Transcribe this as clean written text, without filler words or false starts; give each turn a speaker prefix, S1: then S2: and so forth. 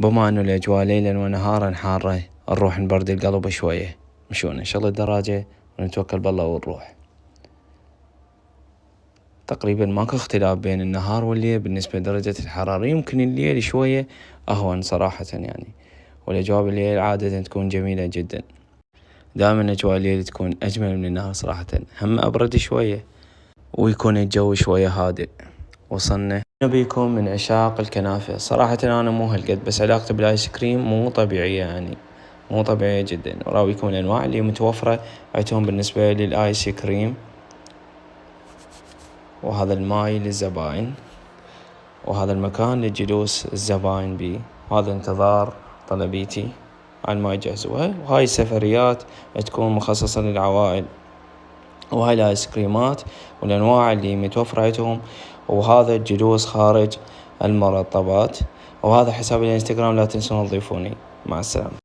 S1: بما انه الاجواء ليلا ونهارا حارة، نروح نبرد القلب شوية، مشونا نشغل الدراجة ونتوكل بالله ونروح. تقريبا ماكو اختلاف بين النهار والليل بالنسبة لدرجة الحرارة، يمكن الليل شوية اهون صراحة يعني، والاجواء بالليل عادة تكون جميلة جدا. دائما اجواء الليل تكون اجمل من النهار صراحة، هم ابرد شوية ويكون الجو شوية هادئ. وصلنا بيكون من عشاق الكنافة صراحة، انا مو هالقد، بس علاقتي بالايس كريم مو طبيعية يعني، مو طبيعية جدا. وراويكم الانواع اللي متوفرة عندهم بالنسبة للايس كريم. وهذا الماي للزباين، وهذا المكان لجلوس الزباين بيه، وهذا انتظار طلبيتي على ما يجهزوها. وهاي السفريات تكون مخصصة للعوائل. وهاي الايس كريمات والانواع اللي متوفرة عندهم، وهذا الجلوس خارج المرطبات. وهذا حساب الانستغرام، لا تنسون تضيفوني. مع السلامة.